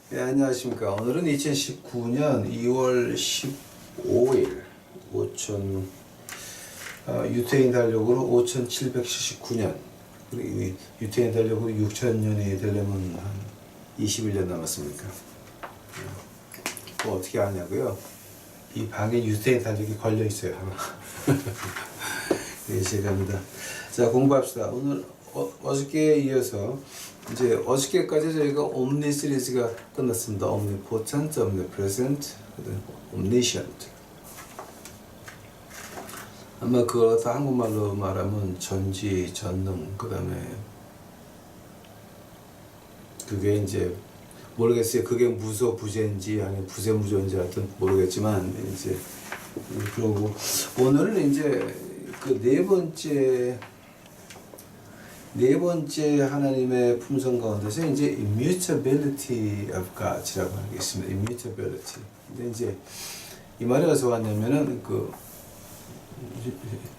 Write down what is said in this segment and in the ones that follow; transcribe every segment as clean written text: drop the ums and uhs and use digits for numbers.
네, 안녕하십니까. 오늘은 2019년 2월 15일 유태인 달력으로 5779년, 그리고 유태인 달력으로 6000년이 되려면 한 21년 남았습니까? 뭐 어떻게 아냐고요? 이 방에 유태인 달력이 걸려 있어요, 하나. 네, 시작합니다. 자, 공부합시다. 오늘 어저께에 이어서 이제 어저께까지 저희가 옴니 시리즈가 끝났습니다. omnipotent, omnipresent, omniscient. 아마 그거 다 한국말로 말하면 전지, 전능, 그 다음에 그게 이제 모르겠어요. 그게 무소 부재인지 아니면 부재 무조인지 하여튼 모르겠지만 이제 그러고 오늘은 이제 그 네 번째 하나님의 품성 가운데서 이제 immutability of God이라고 하겠습니다. immutability. 근데 이제 이 말이 어디서 왔냐면은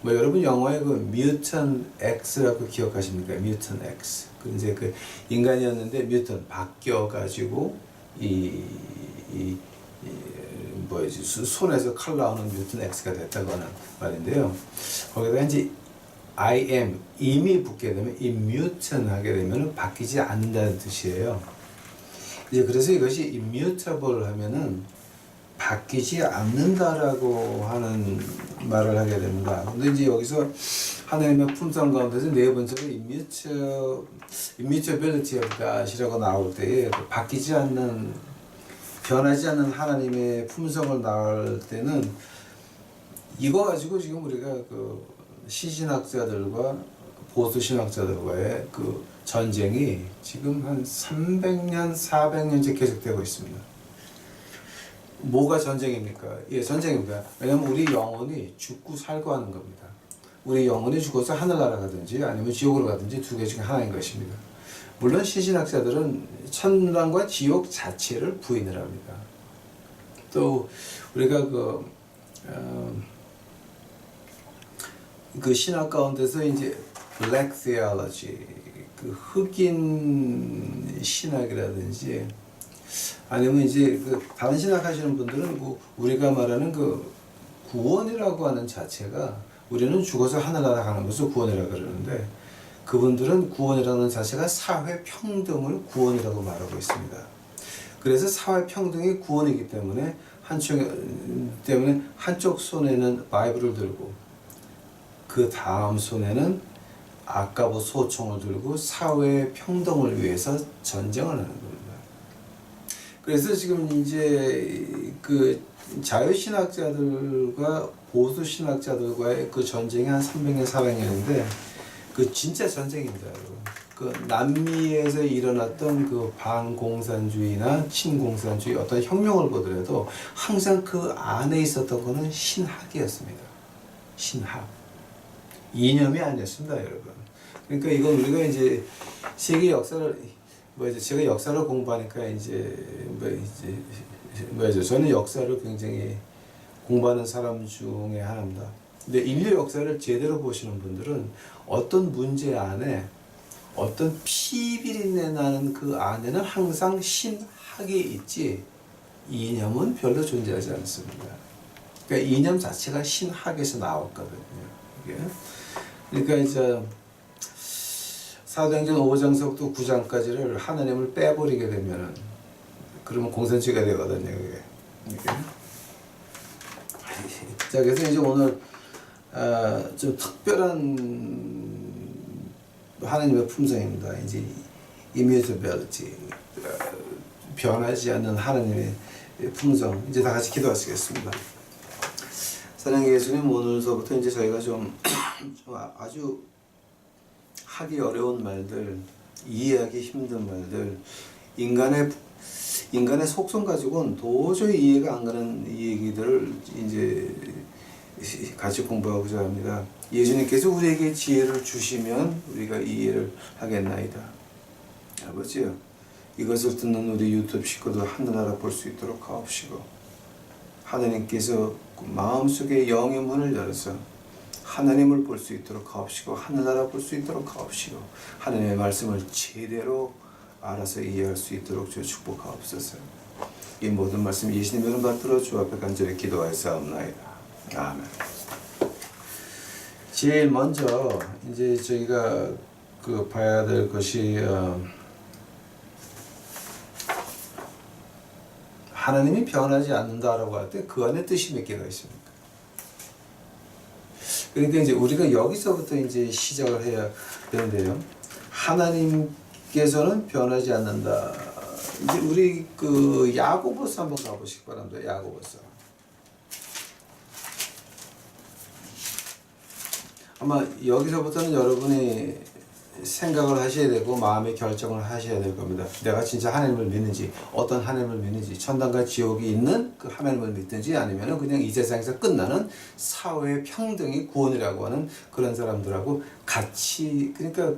여러분 영어에 그 mutant X라고 기억하십니까? mutant X. 그 이제 그 인간이었는데 mutant 바뀌어가지고 손에서 칼 나오는 mutant X가 됐다고 하는 말인데요. 거기다 이제 I am 이미 붙게 되면 immutant 하게 되면 바뀌지 않는다는 뜻이에요. 이제 그래서 이것이 immutable 하면은 바뀌지 않는다라고 하는 말을 하게 됩니다. 근데 이제 여기서 하나님의 품성 가운데서 네 번째로 immutability of God이라고 나올 때에 바뀌지 않는, 변하지 않는 하나님의 품성을 나올 때는 이거 가지고 지금 우리가 시신학자들과 보수신학자들과의 그 전쟁이 지금 한 300년, 400년째 계속되고 있습니다. 뭐가 전쟁입니까? 예, 전쟁입니다. 왜냐면 우리 영혼이 죽고 살고 하는 겁니다. 우리 영혼이 죽어서 하늘나라 가든지 아니면 지옥으로 가든지 두 개 중에 하나인 것입니다. 물론 시신학자들은 천당과 지옥 자체를 부인을 합니다. 또 우리가 그 신학 가운데서 이제 black theology, 그 흑인 신학이라든지 아니면 이제 다른 신학 하시는 분들은 우리가 말하는 구원이라고 하는 자체가, 우리는 죽어서 하늘나라 가는 것을 구원이라고 그러는데 그분들은 구원이라는 자체가 사회 평등을 구원이라고 말하고 있습니다. 그래서 사회 평등이 구원이기 때문에 한쪽 손에는 바이블을 들고 그 다음 손에는 아까부 소총을 들고 사회 평등을 위해서 전쟁을 하는 겁니다. 그래서 지금 이제 그 자유신학자들과 보수신학자들과의 그 전쟁이 한 300년, 400년인데 그 진짜 전쟁입니다, 여러분. 그 남미에서 일어났던 그 반공산주의나 친공산주의 어떤 혁명을 보더라도 항상 그 안에 있었던 거는 신학이었습니다. 신학. 이념이 아니었습니다, 여러분. 그러니까 이건 우리가 이제 세계 역사를, 제가 역사를 공부하니까 저는 역사를 굉장히 공부하는 사람 중에 하나입니다. 근데 인류 역사를 제대로 보시는 분들은 어떤 문제 안에 어떤 피비린내 나는 그 안에는 항상 신학이 있지 이념은 별로 존재하지 않습니다. 그러니까 이념 자체가 신학에서 나왔거든요. 그러니까 이제 사도행전 5장서부터 9장까지를 하나님을 빼버리게 되면은 그러면 공산주의가 되거든요. 이게. 자, 그래서 이제 오늘 좀 특별한 하나님의 품성입니다. 이제 immutability, 변하지 않는 하나님의 품성. 이제 다 같이 기도하시겠습니다. 사랑의 예수님, 오늘서부터 이제 저희가 좀 아주 하기 어려운 말들, 이해하기 힘든 말들, 인간의 속성 가지고는 도저히 이해가 안 가는 얘기들을 이제 같이 공부하고자 합니다. 예수님께서 우리에게 지혜를 주시면 우리가 이해를 하겠나이다. 아버지요, 이것을 듣는 우리 유튜브 식구들 하늘나라 볼 수 있도록 하옵시고, 하나님께서 마음속에 영의 문을 열어서 하나님을 볼 수 있도록 하옵시고, 하늘나라 볼 수 있도록 하옵시고, 하나님의 말씀을 제대로 알아서 이해할 수 있도록 주 축복하옵소서. 이 모든 말씀 예수님의 이름 받들어 주 앞에 간절히 기도하였사옵나이다. 아멘. 제일 먼저 이제 저희가 봐야 될 것이 하나님이 변하지 않는다라고 할 때 그 안에 뜻이 몇 개가 있습니까? 그러니까 이제 우리가 여기서부터 이제 시작을 해야 되는데요. 하나님께서는 변하지 않는다. 이제 우리 야고보서 한번 가보시기 바랍니다. 야고보서. 아마 여기서부터는 여러분이 생각을 하셔야 되고 마음의 결정을 하셔야 될 겁니다. 내가 진짜 하나님을 믿는지, 어떤 하나님을 믿는지, 천당과 지옥이 있는 그 하나님을 믿든지, 아니면 그냥 이 세상에서 끝나는 사회 평등이 구원이라고 하는 그런 사람들하고 같이, 그러니까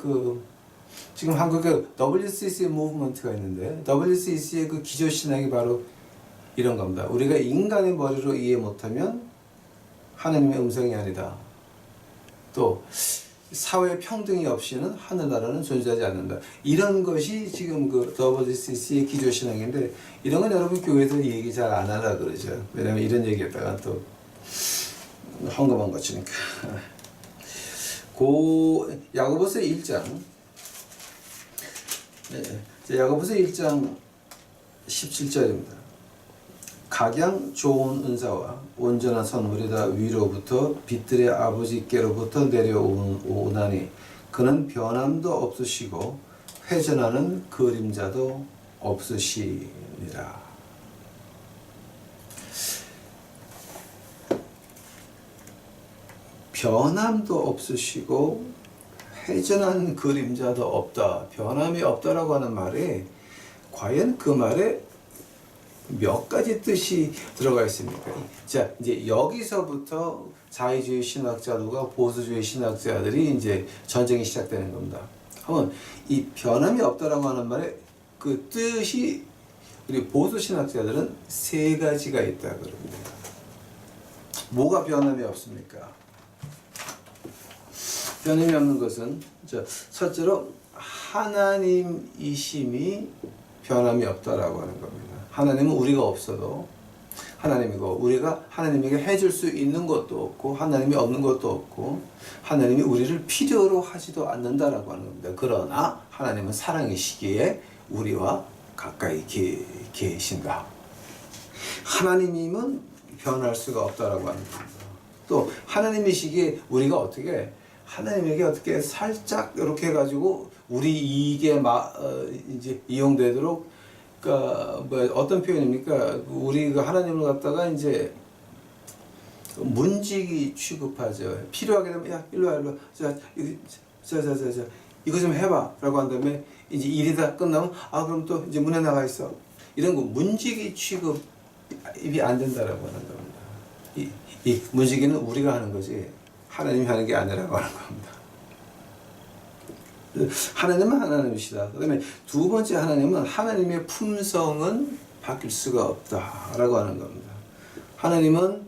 지금 한국에 WCC 무브먼트가 있는데, WCC의 그 기조신앙이 바로 이런 겁니다. 우리가 인간의 머리로 이해 못하면 하나님의 음성이 아니다. 또 사회 평등이 없이는 하늘나라는 존재하지 않는다. 이런 것이 지금 그 WCC의 기조신앙인데, 이런 건 여러분 교회에서 얘기 잘 안 하려고 그러죠. 왜냐면 이런 얘기했다가 또 헝금한 것이니까. 야고보서 1장. 야고보서 1장 17절입니다. 각양 좋은 은사와 온전한 선물이 다 위로부터 빛들의 아버지께로부터 내려오나니 그는 변함도 없으시고 회전하는 그림자도 없으시니라. 변함도 없으시고 회전하는 그림자도 없다. 변함이 없다라고 하는 말에 과연 그 말에 몇 가지 뜻이 들어가 있습니까? 자, 이제 여기서부터 자유주의 신학자들과 보수주의 신학자들이 이제 전쟁이 시작되는 겁니다. 한번 이 변함이 없다라고 하는 말에 그 뜻이 우리 보수 신학자들은 세 가지가 있다 그럽니다. 뭐가 변함이 없습니까? 변함이 없는 것은 첫째로 하나님이심이 변함이 없다라고 하는 겁니다. 하나님은 우리가 없어도 하나님이고, 우리가 하나님에게 해줄 수 있는 것도 없고, 하나님이 없는 것도 없고, 하나님이 우리를 필요로 하지도 않는다라고 하는 겁니다. 그러나 하나님은 사랑이시기에 우리와 가까이 계신다. 하나님은 변할 수가 없다라고 하는 겁니다. 또 하나님이시기에 우리가 어떻게 하나님에게 어떻게 살짝 이렇게 해가지고 우리 이익에 이제 이용되도록, 그러니까 어떤 표현입니까? 우리가 하나님을 갖다가 이제 문지기 취급하죠. 필요하게 되면 야 일로 와. 자 이거 좀 해봐라고 한 다음에 이제 일이 다 끝나면 그럼 또 이제 문에 나가 있어. 이런 거 문지기 취급이 안 된다라고 하는 겁니다. 이 문지기는 우리가 하는 거지 하나님이 하는 게 아니라고 하는 겁니다. 하나님은 하나님이시다. 그 다음에 두 번째 하나님은 하나님의 품성은 바뀔 수가 없다라고 하는 겁니다. 하나님은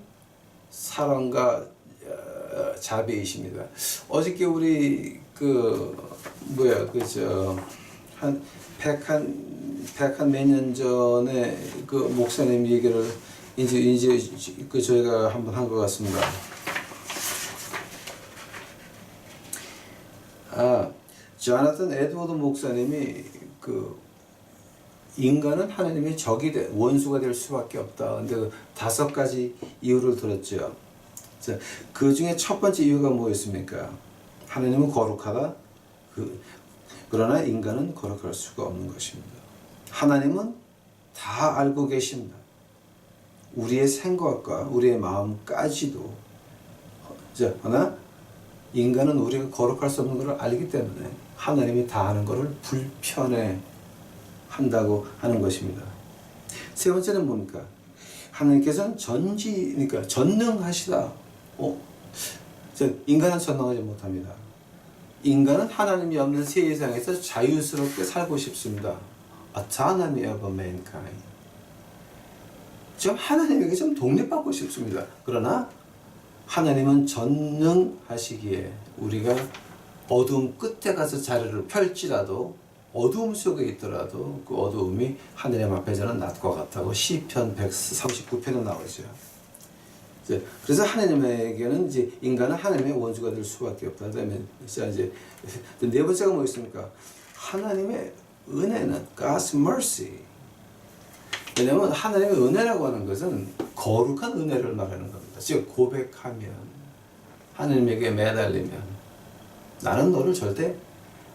사랑과 자비이십니다. 어저께 우리 한 100한 몇 년 전에 그 목사님 얘기를 이제 저희가 한번 한 것 같습니다. 조나탄 에드워드 목사님이 인간은 하나님의 적이 원수가 될 수밖에 없다. 근데 5가지 이유를 들었죠. 자, 그 중에 첫 번째 이유가 뭐였습니까? 하나님은 거룩하다. 그러나 인간은 거룩할 수가 없는 것입니다. 하나님은 다 알고 계십니다. 우리의 생각과 우리의 마음까지도. 자, 하나 인간은 우리가 거룩할 수 없는 것을 알기 때문에 하나님이 다 하는 것을 불편해 한다고 하는 것입니다. 세 번째는 뭡니까? 하나님께서는 그러니까 전능하시다. 인간은 전능하지 못합니다. 인간은 하나님이 없는 세상에서 자유스럽게 살고 싶습니다. Autonomy of mankind. 좀 하나님에게 좀 독립받고 싶습니다. 그러나 하나님은 전능하시기에 우리가 어두움 끝에 가서 자리를 펼지라도 어두움 속에 있더라도 그 어두움이 하느님 앞에서는 낮과 같다고 시편 139편에 나오죠. 그래서 하나님에게는 이제 인간은 하나님의 원수가 될 수밖에 없다. 그다음에 이제 네 번째가 뭐 있습니까? 하나님의 은혜는 God's mercy. 왜냐하면 하나님의 은혜라고 하는 것은 거룩한 은혜를 말하는 겁니다. 즉 고백하면 하나님에게 매달리면 나는 너를 절대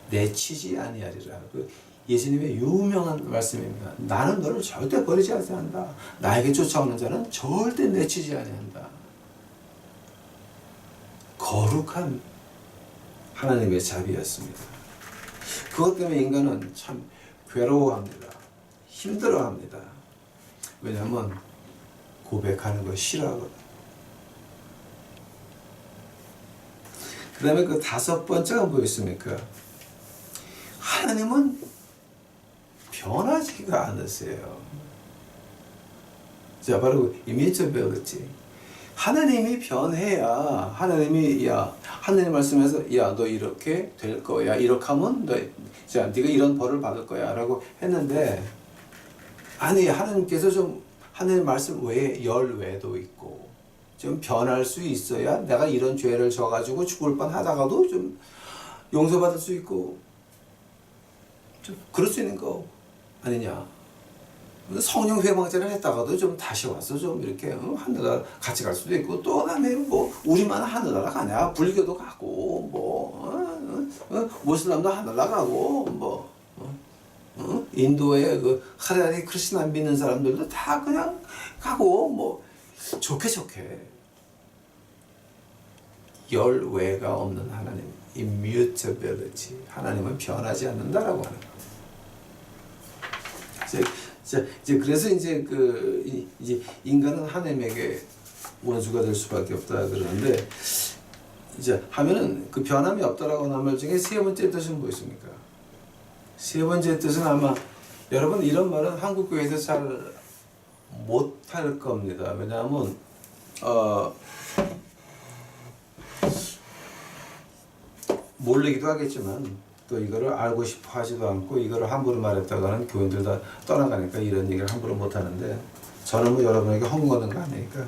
내치지 아니하리라. 그 예수님의 유명한 말씀입니다. 나는 너를 절대 버리지 않는다. 나에게 쫓아오는 자는 절대 내치지 아니한다. 거룩한 하나님의 자비였습니다. 그것 때문에 인간은 참 괴로워합니다. 힘들어합니다. 왜냐하면 고백하는 거 싫어하거든. 그 다음에 그 다섯 번째가 뭐였습니까? 하나님은 변하지가 않으세요. 자, 바로 immutability. 하나님이 변해야 하나님이 하나님 말씀에서 너 이렇게 될 거야. 이렇게 하면 네가 이런 벌을 받을 거야라고 했는데 아니 하나님께서 좀 하나님 말씀 외에 열외도 있고 좀 변할 수 있어야 내가 이런 죄를 져가지고 죽을 뻔하다가도 좀 용서받을 수 있고 좀 그럴 수 있는 거 아니냐. 성령 회방제를 했다가도 좀 다시 와서 좀 이렇게 하늘나라 같이 갈 수도 있고 또 그다음에 뭐 우리만 하늘나라 가냐 불교도 가고 뭐 모슬람도 하늘나라 가고 뭐 인도의 그 하레 크리스나 믿는 사람들도 다 그냥 가고 뭐 좋게 열외가 없는 하나님 immutability 하나님은 변하지 않는다라고 하는 거. 이제 그래서 이제 이제 인간은 하나님에게 원수가 될 수밖에 없다 그러는데 이제 하면은 그 변함이 없다라고 하는 말 중에 세 번째 뜻은 무엇입니까? 세 번째 뜻은 아마 여러분 이런 말은 한국 교회에서 잘 못할 겁니다. 왜냐하면 모르기도 하겠지만 또 이거를 알고 싶어 하지도 않고 이거를 함부로 말했다가는 교인들 다 떠나가니까 이런 얘기를 함부로 못 하는데 저는 뭐 여러분에게 헝거는 거 아니니까.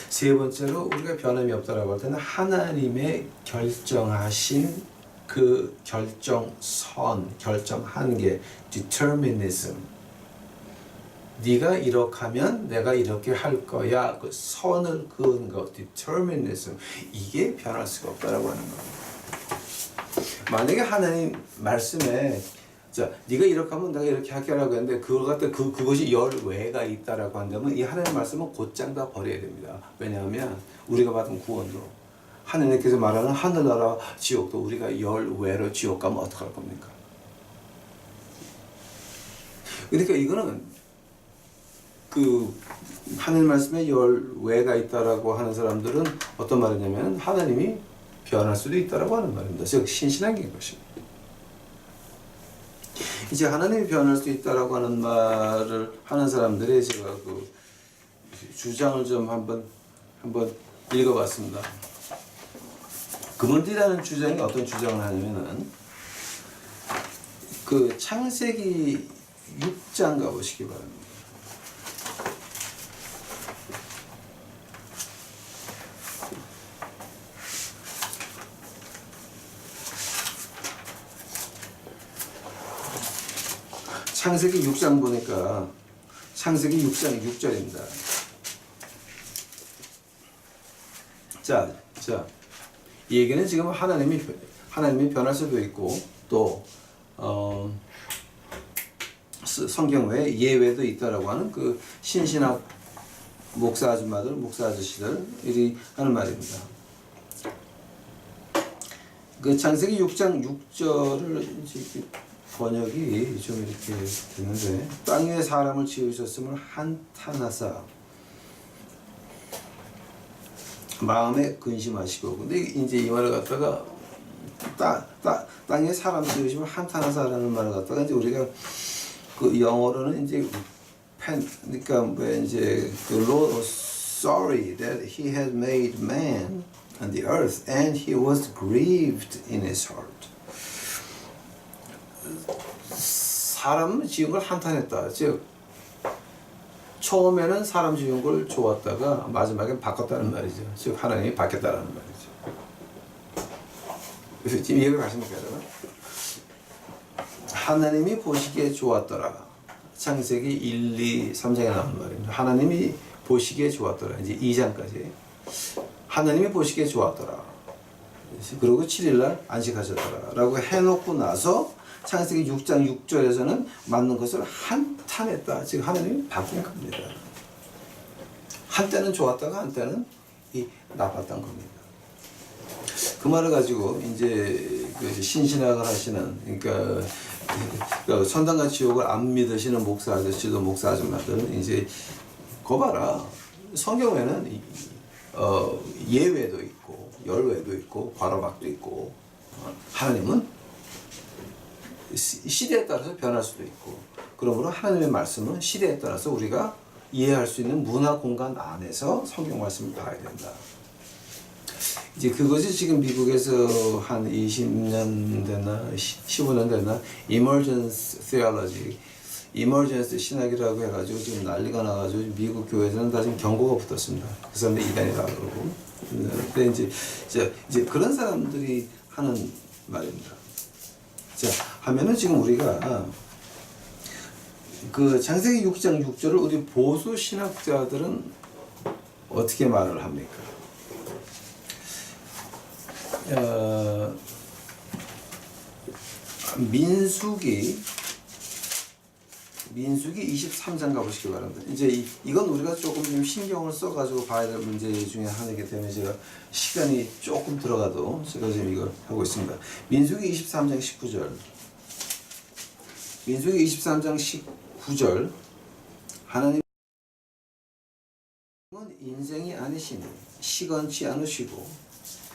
세 번째로 우리가 변함이 없다라고 할 때는 하나님의 결정하신 그 결정선, 결정 한계, determinism. 네가 이렇게 하면 내가 이렇게 할 거야. 그 선을 그은 거, determinism. 이게 변할 수가 없다라고 하는 겁니다. 만약에 하나님 말씀에 네가 이렇게 하면 내가 이렇게 할게라고 했는데 그것이 열외가 있다라고 한다면 이 하나님 말씀은 곧장 다 버려야 됩니다. 왜냐하면 우리가 받은 구원도 하나님께서 말하는 하늘나라 지옥도 우리가 열외로 지옥 가면 어떡할 겁니까? 그러니까 이거는 그 하나님 말씀에 열외가 있다라고 하는 사람들은 어떤 말이냐면 하나님이 변할 수도 있다라고 하는 말입니다. 즉 신신한 게 것입니다. 이제 하나님이 변할 수 있다라고 하는 말을 하는 사람들의 제가 그 주장을 좀 한번 읽어봤습니다. 그분들이라는 주장이 어떤 주장을 하냐면은 그 창세기 6장 가보시기 바랍니다. 창세기 6장 보니까 창세기 6장 6절입니다. 이 얘기는 지금 하나님이 변할 수도 있고 또 성경 외에 예외도 있다라고 하는 그 신신학 목사 아줌마들, 목사 아저씨들이 하는 말입니다. 그 창세기 6장 6절을 번역이 좀 이렇게 되는데 땅 위에 사람을 지으셨음을 한탄하사 마음에 근심하시고 근데 이제 이 말을 갖다가 땅에 사람 지으심을 한탄하사라는 말을 갖다가 이제 우리가 그 영어로는 이제 그러니까 뭐 이제 the Lord was sorry that he had made man on the earth and he was grieved in his heart. 사람 지은 걸 한탄했다. 즉 처음에는 사람 지은 걸 좋았다가 마지막엔 바꿨다는 말이죠. 즉 하나님이 바뀌었다는 말이죠. 그래서 지금 이해가 가십니까, 여러분? 하나님이 보시기에 좋았더라. 창세기 1, 2, 3장에 나오는 말입니다. 하나님이 보시기에 좋았더라. 이제 2장까지. 하나님이 보시기에 좋았더라. 그리고 7일날 안식하셨더라. 라고 해놓고 나서 창세기 6장 6절에서는 맞는 것을 한탄했다. 즉 하나님이 바뀐 겁니다. 한때는 좋았다가 한때는 나빴던 겁니다. 그 말을 가지고 이제 그 신신학을 하시는 그러니까 천당과 지옥을 안 믿으시는 목사 아저씨도 목사 아줌마들은 이제 거 봐라. 성경에는 예외도 있고 열외도 있고 과로박도 있고 하나님은 시대에 따라서 변할 수도 있고 그러므로 하나님의 말씀은 시대에 따라서 우리가 이해할 수 있는 문화 공간 안에서 성경 말씀을 봐야 된다. 이제 그것이 지금 미국에서 한 20년 됐나 15년 됐나 Emergence Theology, Emergence 신학이라고 해가지고 지금 난리가 나가지고 미국 교회에서는 다 지금 경고가 붙었습니다. 그 사람들 이단이다 그러고. 근데 이제 그런 사람들이 하는 말입니다. 자, 하면은 지금 우리가 그 창세기 6장 6절을 우리 보수 신학자들은 어떻게 말을 합니까? 민수기 23장 가보시기 바랍니다. 이제 이건 우리가 조금 좀 신경을 써가지고 봐야 될 문제 중에 하나이기 때문에 제가 시간이 조금 들어가도 제가 지금 이걸 하고 있습니다. 민수기 23장 19절. 민수기 23장 19절. 하나님은 인생이 아니시니 시건치 않으시고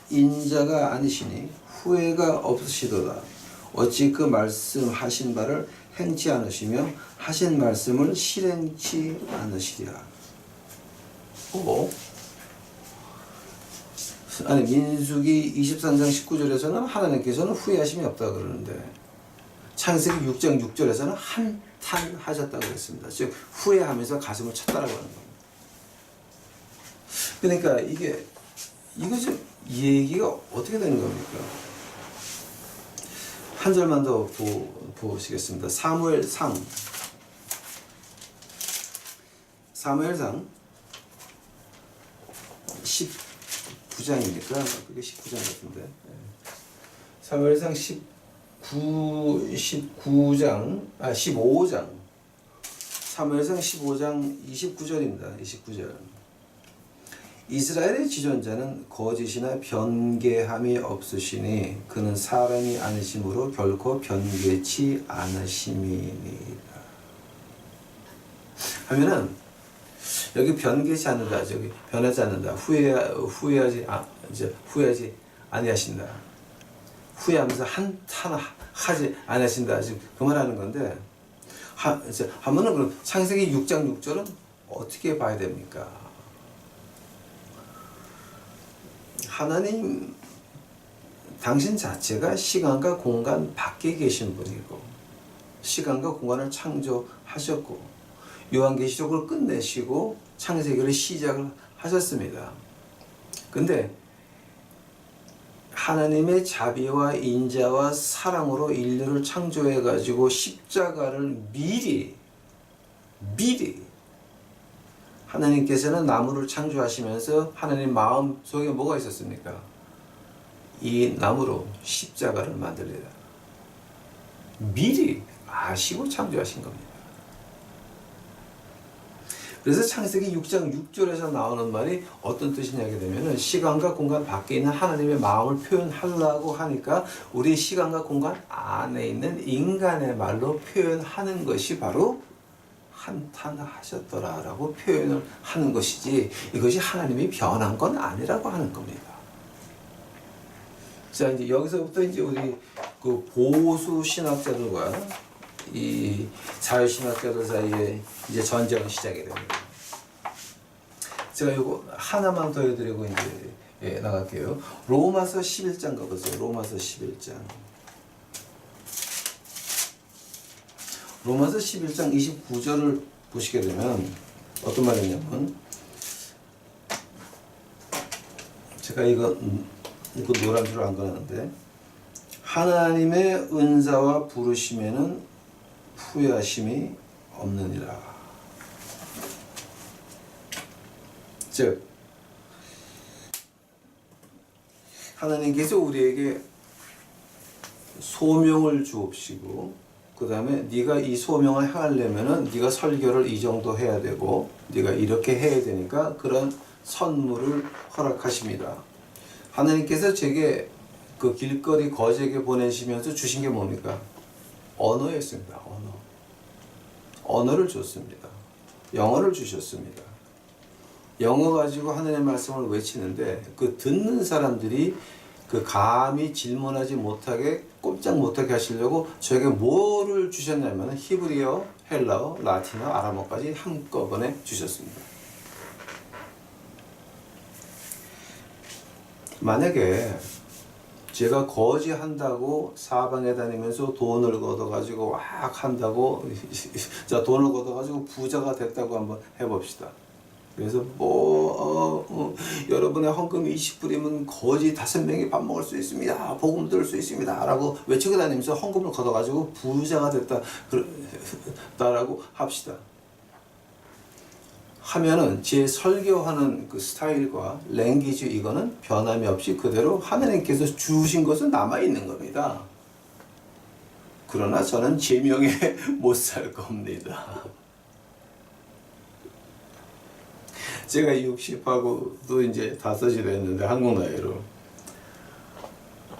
인자가 아니시니 후회가 없으시도다. 어찌 그 말씀하신 바를 행치 않으시며 하신 말씀을 실행치 않으시랴. 아니 민수기 23장 19절에서는 하나님께서는 후회하심이 없다 그러는데 창세기 6장 6절에서는 한탄하셨다고 그랬습니다. 즉 후회하면서 가슴을 쳤다라고 하는 겁니다. 그러니까 이거 지금 얘기가 어떻게 되는 겁니까? 한 절만 더 보시겠습니다. 사무엘상 19장입니까? 그게 19장 같은데. 사무엘상 15장. 사무엘상 15장 29절입니다. 29절. 이스라엘의 지존자는 거짓이나 변개함이 없으시니 그는 사람이 아니심으로 결코 변개치 않으심이니라. 하면은 여기 변개치 않는다, 저기 변하지 않는다, 후회하지 아니하신다, 후회하면서 한탄하지 아니하신다. 지금 그 말하는 건데 하면은 그럼 창세기 6장 6절은 어떻게 봐야 됩니까? 하나님 당신 자체가 시간과 공간 밖에 계신 분이고 시간과 공간을 창조하셨고 요한계시록을 끝내시고 창세기를 시작을 하셨습니다. 근데 하나님의 자비와 인자와 사랑으로 인류를 창조해 가지고 십자가를 미리 하나님께서는 나무를 창조하시면서 하나님 마음 속에 뭐가 있었습니까? 이 나무로 십자가를 만들리라. 미리 아시고 창조하신 겁니다. 그래서 창세기 6장 6절에서 나오는 말이 어떤 뜻이냐게 되면은 시간과 공간 밖에 있는 하나님의 마음을 표현하려고 하니까 우리 시간과 공간 안에 있는 인간의 말로 표현하는 것이 바로 한탄하셨더라라고 표현을 하는 것이지 이것이 하나님이 변한 건 아니라고 하는 겁니다. 자, 이제 여기서부터 이제 우리 그 보수 신학자들과 이 자유 신학자들 사이에 이제 전쟁이 시작이 됩니다. 제가 이거 하나만 더 해드리고 이제 나갈게요. 로마서 11장 가보세요. 로마서 11장. 로마서 11장 29절을 보시게 되면 어떤 말이냐면, 제가 이거 노란 줄 안 그러는데, 하나님의 은사와 부르심에는 후회하심이 없느니라. 즉 하나님께서 우리에게 소명을 주옵시고, 그 다음에 네가 이 소명을 행하려면은 네가 설교를 이 정도 해야 되고 네가 이렇게 해야 되니까 그런 선물을 허락하십니다. 하나님께서 제게 그 길거리 거지에게 보내시면서 주신 게 뭡니까? 언어였습니다. 언어를 줬습니다. 영어를 주셨습니다. 영어 가지고 하나님의 말씀을 외치는데 그 듣는 사람들이 그 감히 질문하지 못하게, 꼼짝 못하게 하시려고 저에게 뭐를 주셨냐면 히브리어, 헬라어, 라틴어, 아람어까지 한꺼번에 주셨습니다. 만약에 제가 거지 한다고 사방에 다니면서 돈을 걷어가지고 막 한다고 자, 돈을 걷어가지고 부자가 됐다고 한번 해봅시다. 그래서 여러분의 헌금이 20불이면 거지 5명이 밥 먹을 수 있습니다. 복음 들을 수 있습니다. 라고 외치고 다니면서 헌금을 걷어가지고 부자가 됐다라고 합시다. 하면은 제 설교하는 그 스타일과 랭귀지 이거는 변함이 없이 그대로 하나님께서 주신 것은 남아있는 겁니다. 그러나 저는 제 명에 못 살 겁니다. 제가 60하고도 이제 5이 됐는데 한국 나이로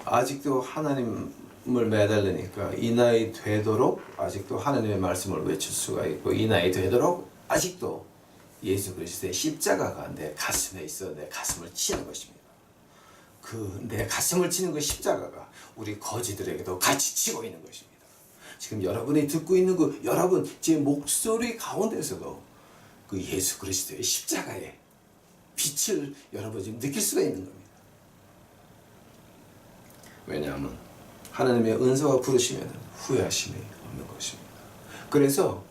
아직도 하나님을 매달리니까 이 나이 되도록 아직도 하나님의 말씀을 외칠 수가 있고, 이 나이 되도록 아직도 예수 그리스도의 십자가가 내 가슴에 있어 내 가슴을 치는 것입니다. 그 내 가슴을 치는 그 십자가가 우리 거지들에게도 같이 치고 있는 것입니다. 지금 여러분이 듣고 있는 그 여러분 제 목소리 가운데서도 그 예수 그리스도의 십자가의 빛을 여러분 지금 느낄 수가 있는 겁니다. 왜냐하면 하나님의 은사와 부르시면 후회하심이 없는 것입니다. 그래서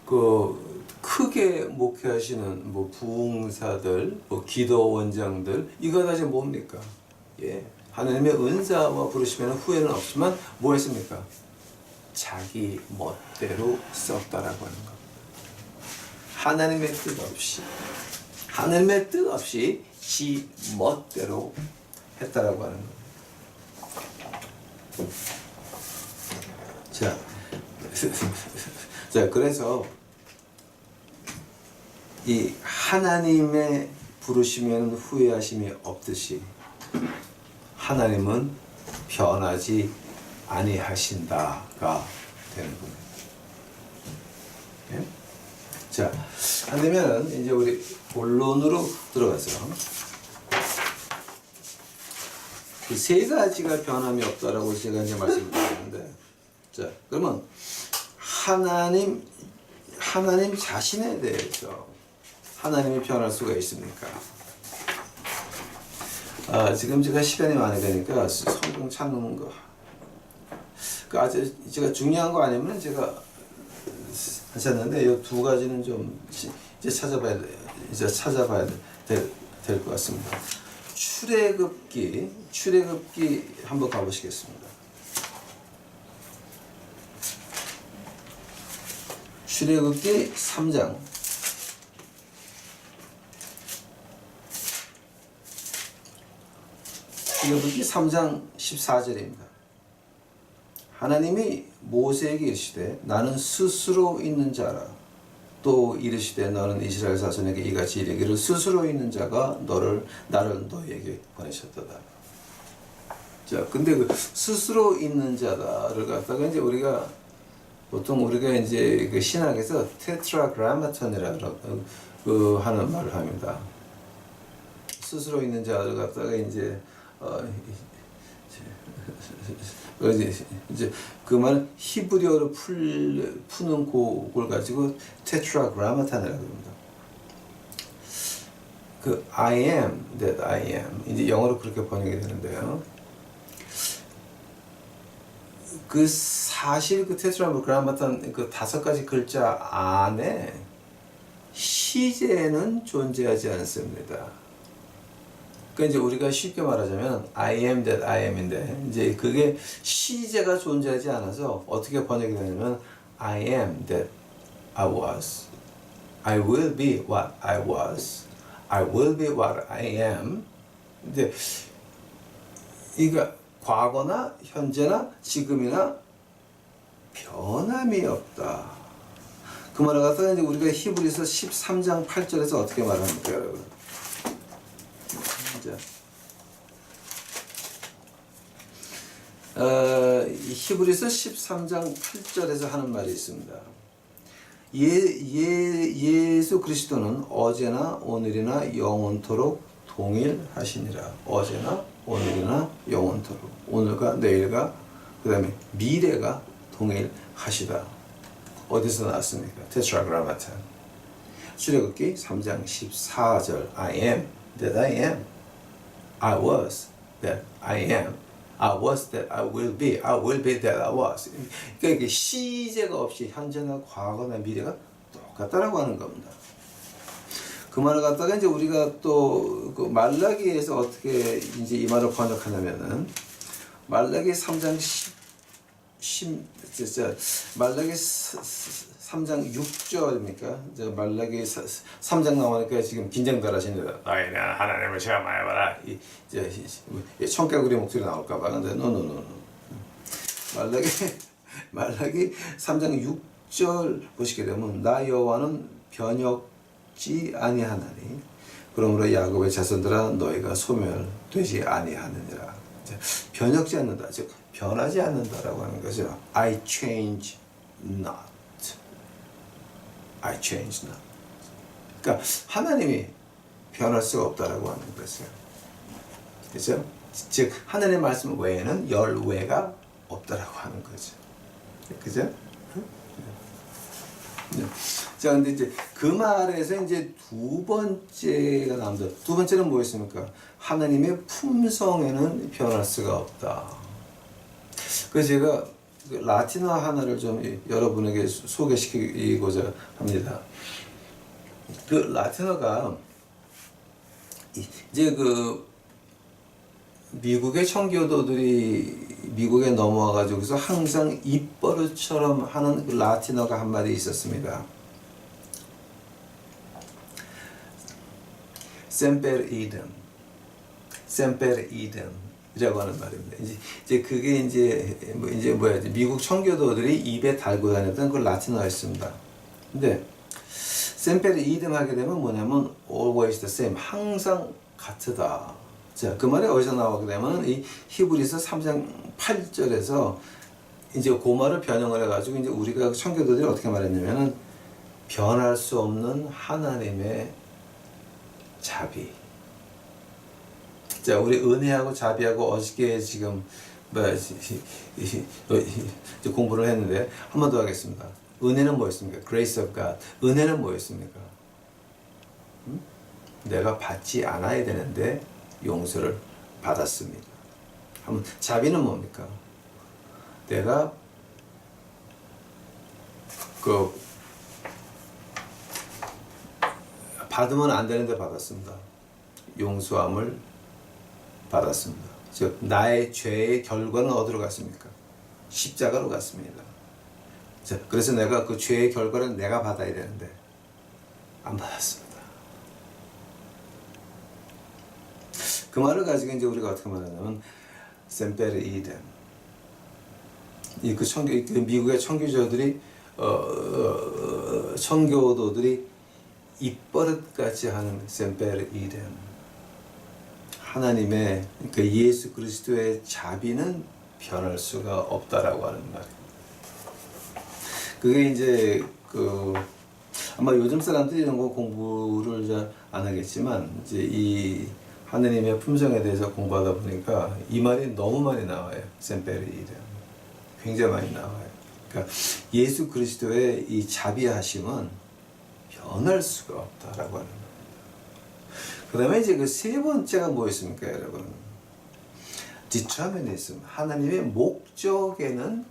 그 크게 목회하시는 뭐 부흥사들, 뭐 기도원장들 이거 다 지금 뭡니까? 예, 하나님의 은사와 부르시면 후회는 없지만 뭐 했습니까? 자기 멋대로 썼다라고 하는 겁니다. 하나님의 뜻 없이 지 멋대로 했다라고 하는 겁니다. 자, 그래서 이 하나님의 부르시면 후회하심이 없듯이 하나님은 변하지 아니하신다가 되는 겁니다. 예? 자, 안 되면 이제 우리 본론으로 들어가서 그 세 가지가 변함이 없다라고 제가 이제 말씀드렸는데, 자, 그러면 하나님 자신에 대해서 하나님이 변할 수가 있습니까? 지금 제가 시간이 많이 되니까 성경 찾는 거, 그 아주 제가 중요한 거 아니면 제가 하셨는데 이 두 가지는 좀 이제 찾아봐야 될 것 같습니다. 출애굽기 한번 가보시겠습니다. 출애굽기 3장. 출애굽기 3장 14절입니다. 하나님이 모세에게 이르시되 나는 스스로 있는 자라. 또 이르시되 너는 이스라엘 자손에게 이같이 이르기를 스스로 있는 자가 나를 너희에게 보내셨도다. 자, 근데 그 스스로 있는 자다를 갖다가 이제 보통 우리가 이제 그 신학에서 테트라그라마톤이라고 하는 말을 합니다. 스스로 있는 자를 갖다가 이제 이제 그 말은 히브리어로 푸는 곡을 가지고 테트라그라마탄이라고 합니다. 그 I am that I am 이제 영어로 그렇게 번역이 되는데요. 그 사실 그 테트라그라마탄 그 5가지 글자 안에 시제는 존재하지 않습니다. 그러니까 이제 우리가 쉽게 말하자면 I am that I am인데 이제 그게 시제가 존재하지 않아서 어떻게 번역이 되냐면 I am that I was, I will be what I was, I will be what I am. 근데 이가 과거나 현재나 지금이나 변함이 없다. 그 말을 갖다가 이제 우리가 히브리서 13장 8절에서 어떻게 말합니까, 여러분? 히브리서 13장 8절에서 하는 말이 있습니다. 예수 그리스도는 어제나 오늘이나 영원토록 동일하시니라. 어제나 오늘이나 영원토록. 오늘과 내일과 그 다음에 미래가 동일하시다. 어디서 나왔습니까? 테트라그라마탄. 출애굽기 3장 14절 I am that I am. I was that I am. I was that I will be. I will be that I was. 그러니까 이게 시제가 없이 현재나 과거나 미래가 똑같다라고 하는 겁니다. 그 말을 갖다가 이제 우리가 또 그 말라기에서 어떻게 이제 이 말을 번역하냐면은 말라기 3장 말라기 3장 6절입니까? 말라기 3장 나오니까 지금 긴장들 하시는데 너희는 하나님을 시험하여봐라. 이제 청개구리 목소리 나올까봐. 근데 노노노노. 말라기 3장 6절 보시게 되면 나 여호와는 변혁지 아니하나니 그러므로 야곱의 자손들아 너희가 소멸되지 아니하느니라. 변혁지 않는다. 즉 변하지 않는다라고 하는 거죠. I change not. I change not. 그러니까 하나님이 변할 수가 없다라고 하는 거죠. 그렇죠? 즉 하나님의 말씀 외에는 열외가 없다라고 하는 거죠. 그죠? 자, 근데 이제 그 말에서 이제 두 번째가 나옵니다. 두 번째는 뭐였습니까? 하나님의 품성에는 변할 수가 없다. 그래서 제가 라틴어 하나를 좀 여러분에게 소개시키고자 합니다. 그 라틴어가 이제 그 미국의 청교도들이 미국에 넘어와 가지고서 항상 입버릇처럼 하는 그 라틴어가 한 마디 있었습니다. Semper idem, semper idem 이라고 하는 말입니다. 이제 그게 이제 뭐야 미국 청교도들이 입에 달고 다녔던 그 라틴어였습니다. 근데 semper idem 하게 되면 뭐냐면 always the same, 항상 같으다. 자, 그 말이 어디서 나오게 되면 이 히브리서 3장 8절에서 이제 그 말을 변형을 해가지고 이제 우리가 청교도들이 어떻게 말했냐면은 변할 수 없는 하나님의 자비. 자, 우리 은혜하고 자비하고 어저께 지금 공부를 했는데 한 번 더 하겠습니다. 은혜는 뭐였습니까? Grace of God. 은혜는 뭐였습니까? 내가 받지 않아야 되는데 용서를 받았습니다. 한번 자비는 뭡니까? 내가 그 받으면 안 되는데 받았습니다. 용서함을 받았습니다. 즉 나의 죄의 결과는 어디로 갔습니까? 십자가로 갔습니다. 자, 그래서 내가 그 죄의 결과를 내가 받아야 되는데 안 받았습니다. 그 말을 가지고 이제 우리가 어떻게 말하냐면 semper idem. 그 미국의 청교도들이 입버릇같이 하는 semper idem. 하나님의 그 예수 그리스도의 자비는 변할 수가 없다라고 하는 말이에요. 그게 이제 아마 요즘 사람들이 이런 거 공부를 잘 안 하겠지만 이제 이 하느님의 품성에 대해서 공부하다 보니까 이 말이 너무 많이 나와요. semper idem. 굉장히 많이 나와요. 그러니까 예수 그리스도의 이 자비하심은 변할 수가 없다라고 하는 거예요. 그 다음에 이제 그 세 번째가 뭐였습니까, 여러분? determinism. 하나님의 목적에는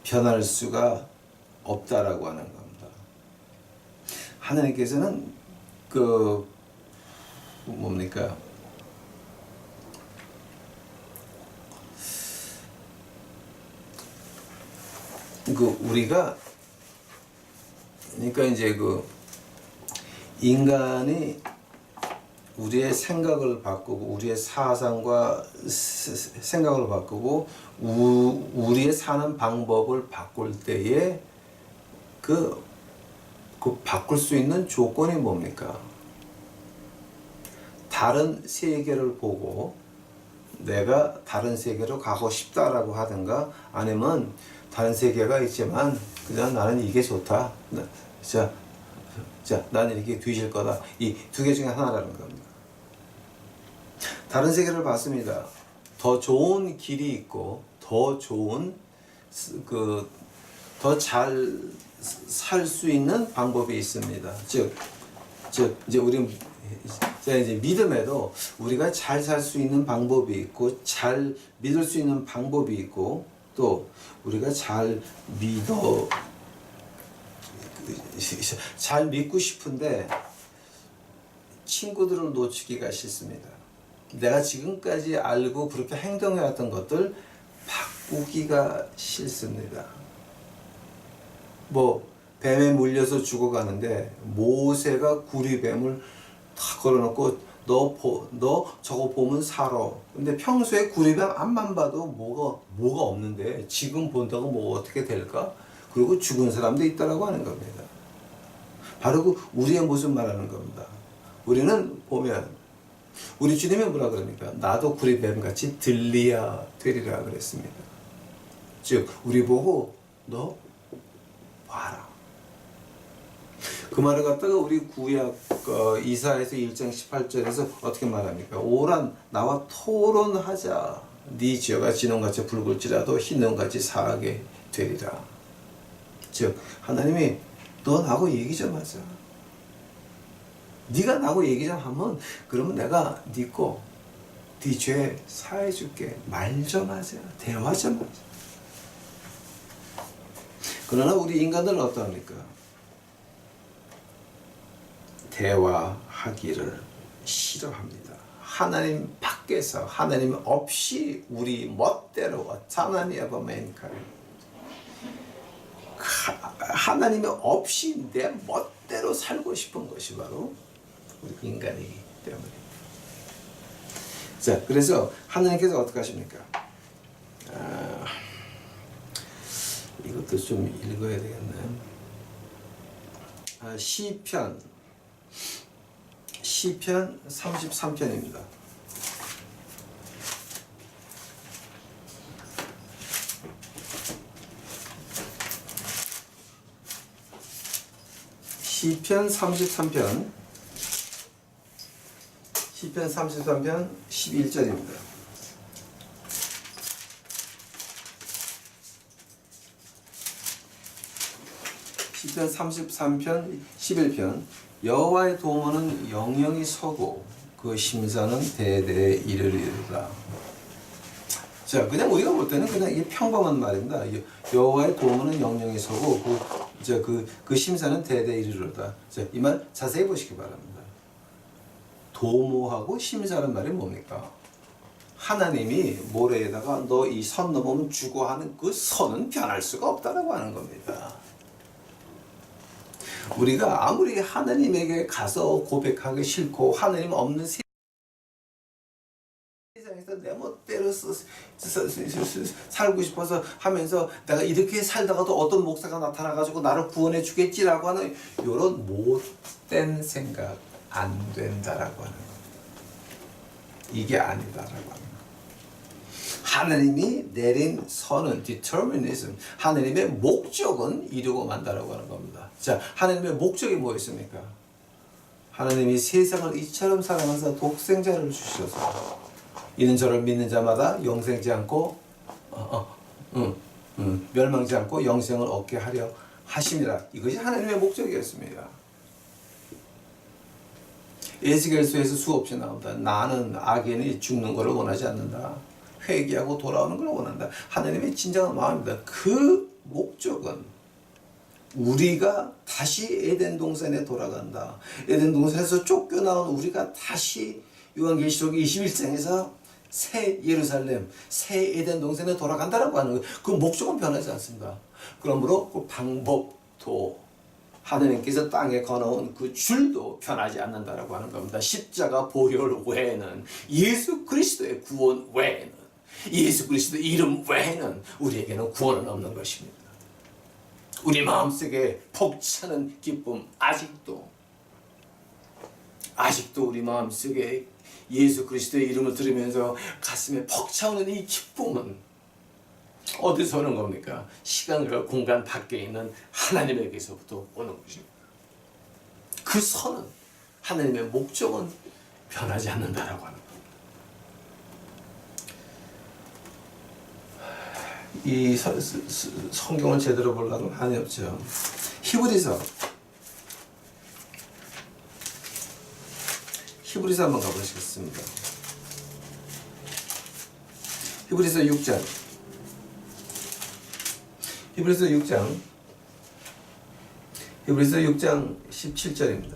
변할 수가 없다라고 하는 겁니다. 하나님께서는 그 뭡니까? 그 우리가 그러니까 이제 그 인간이 우리의 생각을 바꾸고 우리의 사상과 생각을 바꾸고 우리의 사는 방법을 바꿀 때에 그 바꿀 수 있는 조건이 뭡니까? 다른 세계를 보고 내가 다른 세계로 가고 싶다라고 하든가 아니면 다른 세계가 있지만 그냥 나는 이게 좋다. 자, 나는 이렇게 뒤질 거다. 이 두 개 중에 하나라는 겁니다. 다른 세계를 봤습니다. 더 좋은 길이 있고 더 좋은 더 잘 살 수 있는 방법이 있습니다. 즉 이제 우리 이제 믿음에도 우리가 잘 살 수 있는 방법이 있고 잘 믿을 수 있는 방법이 있고 또 우리가 잘 믿고 싶은데 친구들을 놓치기가 싫습니다. 내가 지금까지 알고 그렇게 행동해왔던 것들 바꾸기가 싫습니다. 뭐 뱀에 물려서 죽어가는데 모세가 구리뱀을 다 걸어놓고 너 저거 보면 살아. 근데 평소에 구리뱀 앞만 봐도 뭐가 없는데 지금 본다고 뭐 어떻게 될까? 그리고 죽은 사람도 있다라고 하는 겁니다. 바로 그 우리의 모습 말하는 겁니다. 우리는 보면 우리 주님이 뭐라 그럽니까? 나도 구리뱀같이 들리야 되리라 그랬습니다. 즉 우리 보고 너 봐라. 그 말을 갖다가 우리 구약 이사야서 1장 18절에서 어떻게 말합니까? 오란 나와 토론하자. 네 지어가 진홍같이 붉을지라도 흰눈같이 사하게 되리라. 즉 하나님이 너 나하고 얘기 좀 하자. 네가 나하고 얘기 좀 하면 그러면 내가 네 죄 사해줄게. 말 좀 하자. 대화 좀 하자. 그러나 우리 인간들은 어떠합니까? 대화하기를 싫어합니다. 하나님 밖에서 하나님 없이 우리 멋대로 autonomy of mankind 하나님이 없이 내 멋대로 살고 싶은 것이 바로 우리 인간이기 때문입니다. 자, 그래서 하나님께서 어떻게 하십니까? 이것도 좀 읽어야 되겠네. 시편 33편입니다. 시편 33편 11절입니다. 시편 33편 11편 여호와의 도모는 영영이 서고 그 심사는 대대에 이르리로다. 자, 그냥 우리가 볼 때는 그냥 이게 평범한 말입니다. 여호와의 도모는 영영이 서고 그 심사는 대대에 이르리로다. 자, 이 말 자세히 보시기 바랍니다. 도모하고 심사는 말이 뭡니까? 하나님이 모래에다가 너 이 선 넘으면 죽어 하는 그 선은 변할 수가 없다라고 하는 겁니다. 우리가 아무리 하나님에게 가서 고백하기 싫고 하나님 없는 세상에서 내 멋대로 살고 싶어서 하면서 내가 이렇게 살다가도 어떤 목사가 나타나가지고 나를 구원해 주겠지라고 하는 이런 못된 생각 안 된다라고 하는 거. 이게 아니다라고 하는 거. 하나님이 내린 선은 determinism, 하나님의 목적은 이루고 만다라고 하는 겁니다. 자, 하나님의 목적이 뭐였습니까? 하나님이 세상을 이처럼 사랑하사 독생자를 주셔서 이는 저를 믿는 자마다 영생지 않고 멸망지 않고 영생을 얻게 하려 하심이라. 이것이 하나님의 목적이었습니다. 에스겔서에서 수없이 나온다. 나는 악인이 죽는 것을 원하지 않는다. 회개하고 돌아오는 걸 원한다. 하나님의 진정한 마음입니다. 그 목적은 우리가 다시 에덴 동산에 돌아간다. 에덴 동산에서 쫓겨나온 우리가 다시 요한계시록 21장에서 새 예루살렘, 새 에덴 동산에 돌아간다라고 하는 거예요. 그 목적은 변하지 않습니다. 그러므로 그 방법도 하느님께서 땅에 거놓은 그 줄도 변하지 않는다라고 하는 겁니다. 십자가 보혈 외에는, 예수 그리스도의 구원 외에는, 예수 그리스도의 이름 외에는 우리에게는 구원은 없는 것입니다. 우리 마음속에 벅차는 기쁨, 아직도 우리 마음속에 예수 그리스도의 이름을 들으면서 가슴에 벅차오는 이 기쁨은 어디서 오는 겁니까? 시간과 공간 밖에 있는 하나님에게서부터 오는 것입니다. 그 선은, 하나님의 목적은 변하지 않는다라고 하는 겁니다. 이 성경을 제대로 보려면 한이 없죠. 히브리서 한번 가보시겠습니다. 히브리서 6장 17절입니다.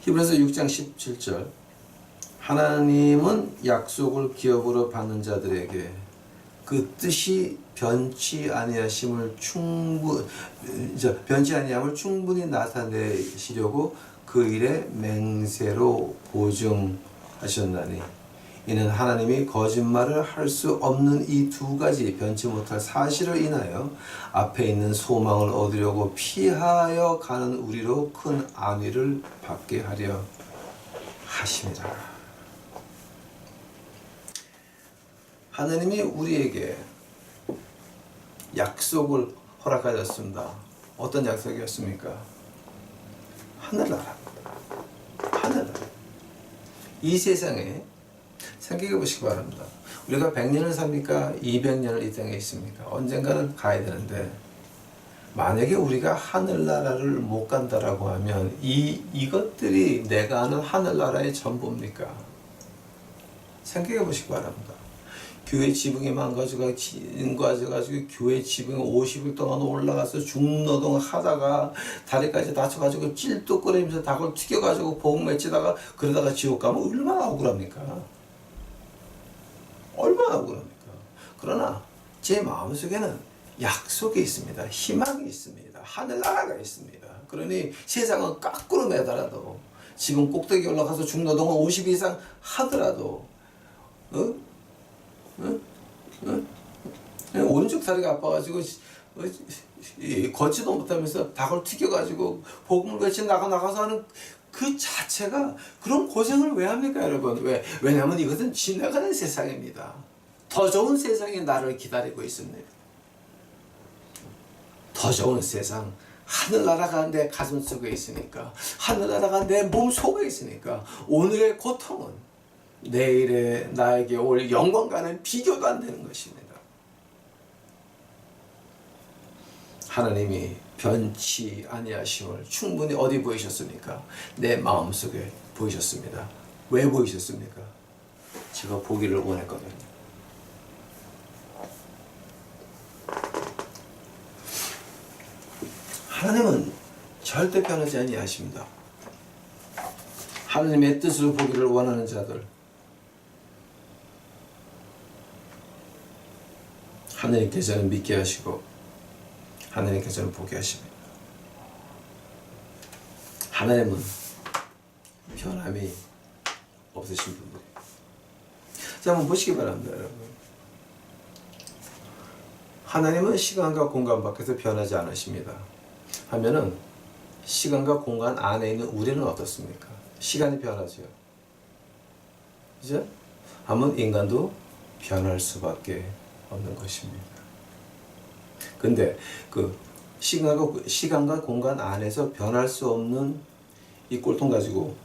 히브리서 6장 17절. 하나님은 약속을 기업으로 받는 자들에게 그 뜻이 변치 아니함을 충분히 나타내시려고 그 일에 맹세로 보증하셨나니, 이는 하나님이 거짓말을 할 수 없는 이 두 가지 변치 못할 사실을 인하여 앞에 있는 소망을 얻으려고 피하여 가는 우리로 큰 안위를 받게 하려 하심이라. 하나님이 우리에게 약속을 허락하셨습니다. 어떤 약속이었습니까? 하늘나라입니다. 하늘나라. 이 세상에 생각해 보시기 바랍니다. 우리가 100년을 삽니까? 200년을 이 땅에 있습니까? 언젠가는 가야 되는데, 만약에 우리가 하늘나라를 못 간다라고 하면 이것들이 내가 아는 하늘나라의 전부입니까? 생각해 보시기 바랍니다. 교회 지붕이 망가져가지고 교회 지붕에 50일 동안 올라가서 중노동 하다가 다리까지 다쳐가지고 찔뚝거리면서 닭을 튀겨가지고 복음 외치다가 그러다가 지옥 가면 얼마나 억울합니까? 얼마나 억울합니까? 그러나 제 마음속에는 약속이 있습니다. 희망이 있습니다. 하늘나라가 있습니다. 그러니 세상은 거꾸로 매달아도, 지금 꼭대기 올라가서 중노동을 50 이상 하더라도 오른쪽 다리가 아파가지고 걷지도 못하면서 닭을 튀겨가지고 복음을 외치 나가서 하는 그 자체가, 그런 고생을 왜 합니까, 여러분? 왜냐하면 이것은 지나가는 세상입니다. 더 좋은 세상이 나를 기다리고 있습니다. 더 좋은 세상, 하늘나라가 내 가슴 속에 있으니까, 하늘나라가 내 몸 속에 있으니까, 오늘의 고통은 내일에 나에게 올 영광과는 비교도 안 되는 것입니다. 하나님이 변치 아니하심을 충분히 어디 보이셨습니까? 내 마음속에 보이셨습니다. 왜 보이셨습니까? 제가 보기를 원했거든요. 하나님은 절대 변하지 아니하십니다. 하나님의 뜻을 보기를 원하는 자들, 하나님께서는 믿게 하시고 하나님께서는 보게 하십니다. 하나님은 변함이 없으신 분들이에요. 자, 한번 보시기 바랍니다, 여러분. 하나님은 시간과 공간 밖에서 변하지 않으십니다. 하면은 시간과 공간 안에 있는 우리는 어떻습니까? 시간이 변하죠. 그죠? 하면 인간도 변할 수밖에 없는 것입니다. 근데 그 시간과 공간 안에서 변할 수 없는 이 꼴통 가지고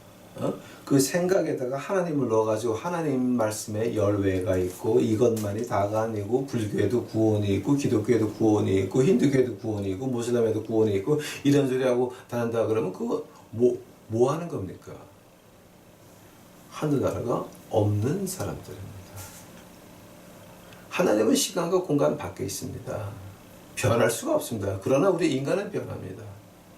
그 생각에다가 하나님을 넣어가지고 하나님 말씀에 열외가 있고 이것만이 다가 아니고 불교에도 구원이 있고 기독교에도 구원이 있고 힌두교에도 구원이 있고 모슬람에도 구원이 있고 이런 소리하고 다닌다 그러면 그거 뭐 하는 겁니까? 하늘나라가 없는 사람들입니다. 하나님은 시간과 공간 밖에 있습니다. 변할 수가 없습니다. 그러나 우리 인간은 변합니다.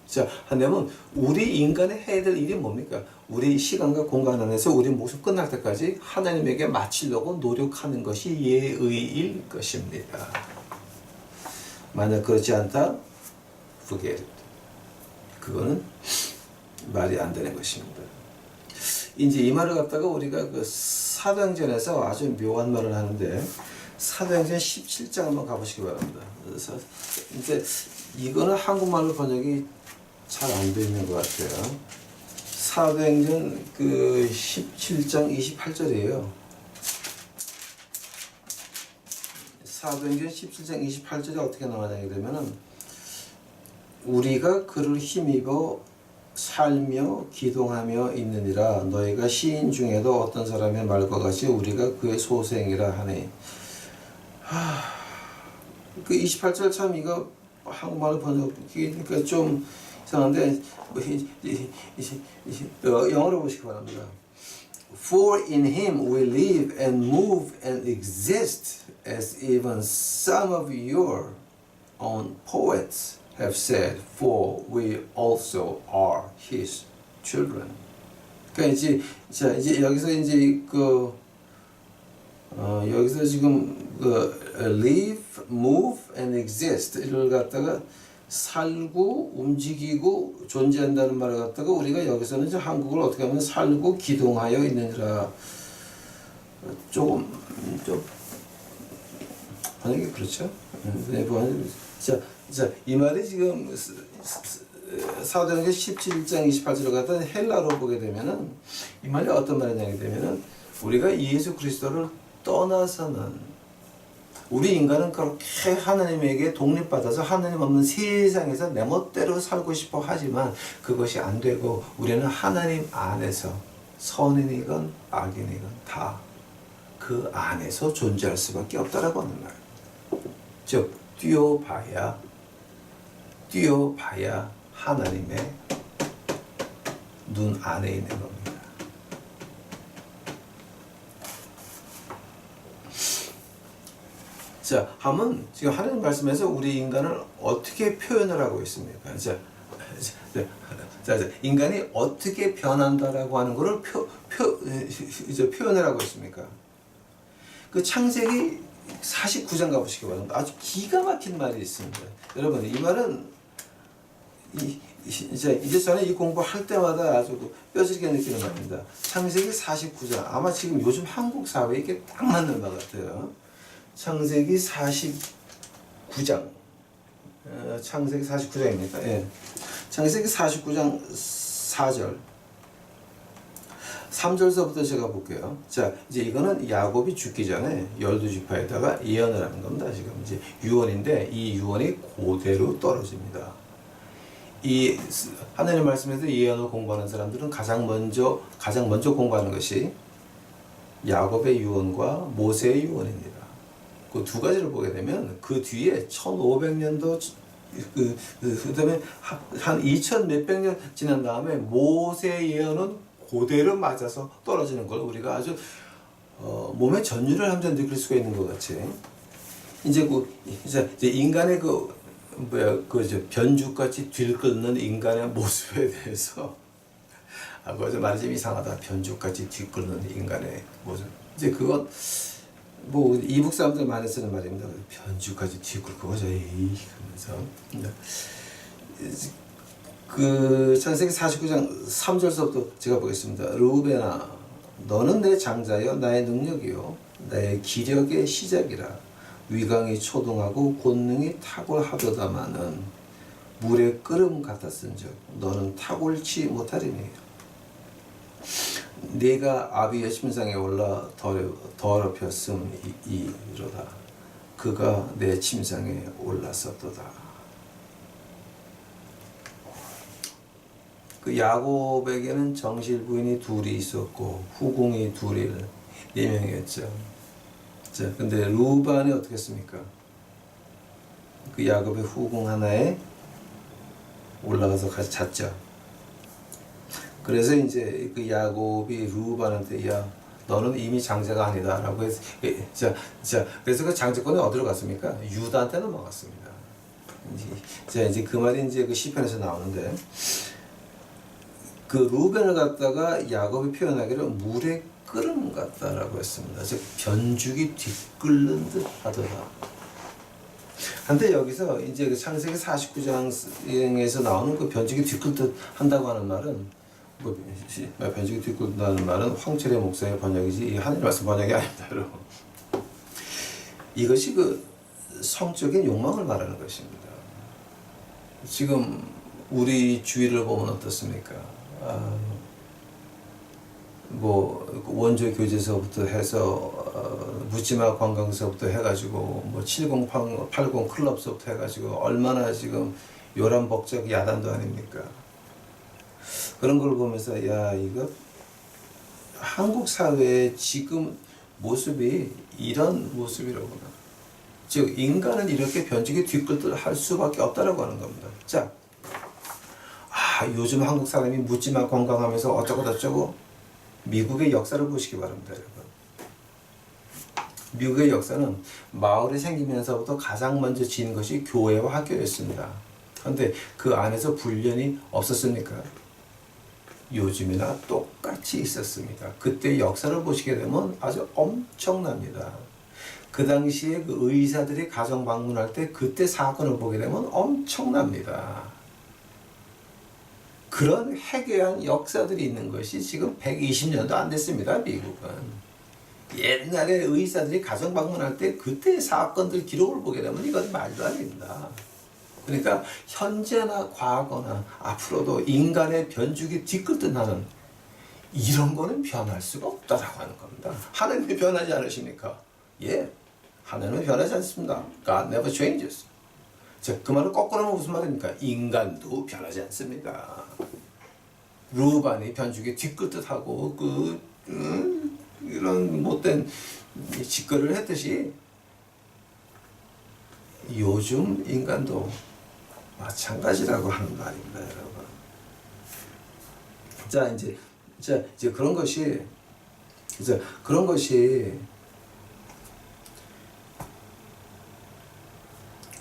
자, 하나님은 우리 인간이 해야 될 일이 뭡니까? 우리 시간과 공간 안에서 우리 모습 끝날 때까지 하나님에게 맞추려고 노력하는 것이 예의일 것입니다. 만약 그렇지 않다, forget it. 그거는 말이 안 되는 것입니다. 이제 이 말을 갖다가 우리가 그 사도행전에서 아주 묘한 말을 하는데, 사도행전 17장 한번 가보시기 바랍니다. 그래서 이제 이거는 한국말로 번역이 잘 안 되어 있는 것 같아요. 사도행전 그 17장 28절이에요. 사도행전 17장 28절에 어떻게 나오냐 되면은, 우리가 그를 힘입어 살며 기동하며 있느니라. 너희가 시인 중에도 어떤 사람의 말과 같이 우리가 그의 소생이라 하니. 그 28절 참 이거 한국말로 번역하기가 좀 이상한데, 영어로 보시기 바랍니다. For in him we live and move and exist, as even some of your own poets have said, for we also are his children. 그러니까 이제 여기서 이제 여기서 지금 live, move and exist 이를 갖다가 살고 움직이고 존재한다는 말을 갖다가 우리가 여기서는 이제 한국을 어떻게 하면 살고 기동하여 있느니라. 좀 번역이 그렇죠? 자, 이 말이 지금 사도행전 17장 28절을 갖다 헬라로 보게 되면은 이 말이 어떤 말이냐 되면은, 우리가 예수 그리스도를 떠나서는 우리 인간은 그렇게 하나님에게 독립받아서 하나님 없는 세상에서 내 멋대로 살고 싶어 하지만 그것이 안 되고, 우리는 하나님 안에서 선인이건 악인이건 다 그 안에서 존재할 수밖에 없다라고 하는 말. 즉 뛰어봐야 하나님의 눈 안에 있는 겁니다. 자, 하면 지금 하나님 말씀에서 우리 인간을 어떻게 표현을 하고 있습니까? 자, 인간이 어떻게 변한다라고 하는 것을 표현을 하고 있습니까? 그 창세기 49장 가보시기 바랍니다. 아주 기가 막힌 말이 있습니다. 여러분, 이 말은 이제 저는 이 공부할 때마다 아주 뼈저리게 느끼는 말입니다. 창세기 49장, 아마 지금 요즘 한국 사회에 이게 딱 맞는 말 같아요. 창세기 49장, 창세기 49장입니까? 예. 창세기 49장 4절, 3절서부터 제가 볼게요. 자, 이제 이거는 야곱이 죽기 전에 12지파에다가 예언을 하는 겁니다. 지금 이제 유언인데, 이 유언이 그대로 떨어집니다. 이 하나님 말씀에서 예언을 공부하는 사람들은 가장 먼저 공부하는 것이 야곱의 유언과 모세의 유언입니다. 그 두 가지를 보게 되면 그 뒤에 1500년도 그다음에 한 2000 몇백 년 지난 다음에 모세의 예언은 그대로 맞아서 떨어지는 걸 우리가 아주 몸에 전율을 하면서 느낄 수가 있는 것 같이, 이제 인간의 변죽같이 뒤끓는 인간의 모습에 대해서, 그거 말이 좀 이상하다. 변죽같이 뒤끓는 인간의 모습. 이제 그건 뭐 이북 사람들 많이 쓰는 말입니다. 변죽같이 뒤끓고 그거죠. 그러면서 그 창세기 49장 3절서부터 제가 보겠습니다. 르우벤아, 너는 내 장자여 나의 능력이요 나의 기력의 시작이라. 위강이 초동하고 권능이 탁월하도다마는 물의 끓음 같았은즉 너는 탁월치 못하리니. 네가 아비의 침상에 올라 더럽혔음이로다. 그가 내 침상에 올랐었도다. 그 야곱에게는 정실 부인이 둘이 있었고 후궁이 둘이 4명이었죠. 자, 근데 루반이 어떻게 했습니까? 그 야곱의 후궁 하나에 올라가서 같이 잤죠. 그래서 이제 그 야곱이 루반한테 야 너는 이미 장자가 아니다라고 해서 그래서 그 장자권이 어디로 갔습니까? 유다한테 넘어갔습니다. 이제 그 말이 이제 그 시편에서 나오는데 그 루벤을 갖다가 야곱이 표현하기를 물의 끓음 같다라고 했습니다. 즉 변죽이 뒤끓는 듯 하더라. 근데 여기서 이제 그 창세기 49장에서 나오는 그 변죽이 뒤끓 듯 한다고 하는 말은 변죽이 뒤끓는다는 말은 황철의 목사의 번역이지 이 하늘 말씀 번역이 아닙니다, 여러분. 이것이 그 성적인 욕망을 말하는 것입니다. 지금 우리 주위를 보면 어떻습니까? 뭐 원조 교제서부터 해서 묻지마 관광서부터 해가지고 뭐 70, 80 클럽서부터 해가지고 얼마나 지금 요란벅적 야단도 아닙니까? 그런 걸 보면서 야 이거 한국 사회의 지금 모습이 이런 모습이라구나. 즉 인간은 이렇게 변죽이 뒤끝을 할 수밖에 없다라고 하는 겁니다. 자, 요즘 한국 사람이 묻지마 관광하면서 어쩌고 저쩌고 미국의 역사를 보시기 바랍니다, 여러분. 미국의 역사는 마을이 생기면서부터 가장 먼저 지은 것이 교회와 학교였습니다. 그런데 그 안에서 분련이 없었습니까? 요즘이나 똑같이 있었습니다. 그때 역사를 보시게 되면 아주 엄청납니다. 그 당시에 그 의사들이 가정 방문할 때 그때 사건을 보게 되면 엄청납니다. 그런 해괴한 역사들이 있는 것이 지금 120년도 안 됐습니다, 미국은. 옛날에 의사들이 가정 방문할 때 그때의 사건들 기록을 보게 되면 이건 말도 안 됩니다. 그러니까 현재나 과거나 앞으로도 인간의 변죽이 뒤끝을 나는 이런 거는 변할 수가 없다라고 하는 겁니다. 하나님이 변하지 않으십니까? 예, 하나님은 변하지 않습니다. God never changes. 자, 그 말을 거꾸로 하면 무슨 말입니까? 인간도 변하지 않습니다. 루반이 변죽이 뒤끝하고 이런 못된 짓거리를 했듯이 요즘 인간도 마찬가지라고 하는 말입니다, 여러분. 이제 그런 것이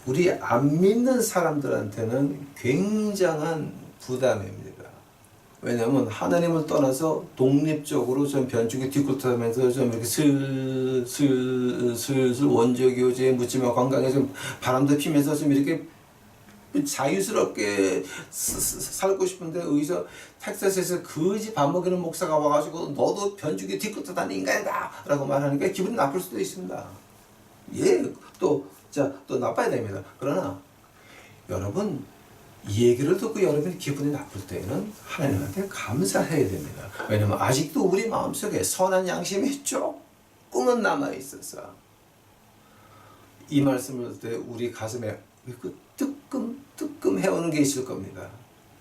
우리 안 믿는 사람들한테는 굉장한 부담입니다. 왜냐하면 하나님을 떠나서 독립적으로 좀 변죽이 뒤끝하면서 좀 이렇게 슬슬 원조교제에 묻지마 관광에 좀 바람도 피면서 좀 이렇게 자유스럽게 살고 싶은데 의사 텍사스에서 그지 밥 먹이는 목사가 와가지고 너도 변죽이 뒤끝하다는 인간이다 라고 말하니까 기분이 나쁠 수도 있습니다. 예, 또 나빠야 됩니다. 그러나 여러분 이 얘기를 듣고 여러분이 기분이 나쁠 때에는 하나님한테 감사해야 됩니다. 왜냐하면 아직도 우리 마음속에 선한 양심이 조금은 남아있어서 이 말씀을 들 때 우리 가슴에 그 뜨끔 해오는 게 있을 겁니다.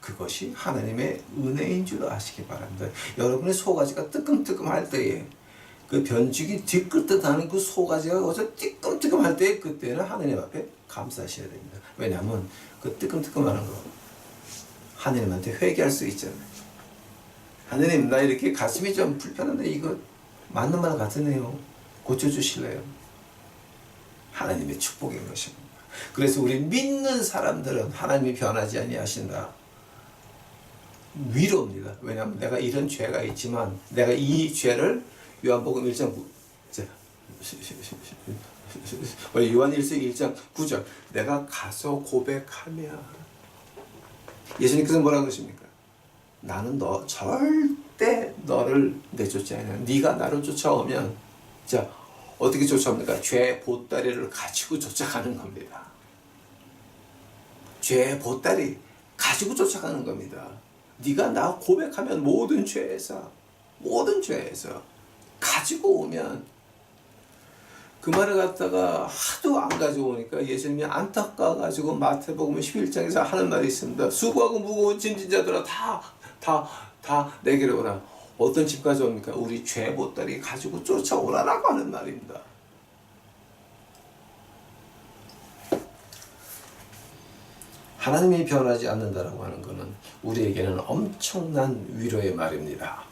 그것이 하나님의 은혜인 줄 아시기 바랍니다. 여러분의 소가지가 뜨끔뜨끔 할 때에 그 변죽이 뒤끝하는 그 소가지가 어서 뜨끔뜨끔 할 때 그때는 하나님 앞에 감사하셔야 됩니다. 왜냐하면 그 뜨끔뜨끔하는 거 하나님한테 회개할 수 있잖아요. 하나님 나 이렇게 가슴이 좀 불편한데 이거 맞는 말 같으네요. 고쳐주실래요? 하나님의 축복인 것입니다. 그래서 우리 믿는 사람들은 하나님이 변하지 아니하신다. 위로입니다. 왜냐하면 내가 이런 죄가 있지만 내가 이 죄를 요한복음 1장 9 요한 1장 9절 내가 가서 고백하면 예수님께서 뭐라고 그러십니까? 나는 절대 너를 내쫓지 않아. 네가 나를 쫓아오면 자 어떻게 쫓아옵니까? 죄 보따리를 가지고 쫓아가는 겁니다. 죄 보따리 가지고 쫓아가는 겁니다. 네가 나 고백하면 모든 죄에서 가지고 오면 그 말을 갖다가 하도 안 가져오니까 예수님이 안타까워가지고 마태복음 11장에서 하는 말이 있습니다. 수고하고 무거운 짐진 자들아 다 내게로 오라. 어떤 집 가져옵니까? 우리 죄 보따리 가지고 쫓아오라라고 하는 말입니다. 하나님이 변하지 않는다라고 하는 것은 우리에게는 엄청난 위로의 말입니다.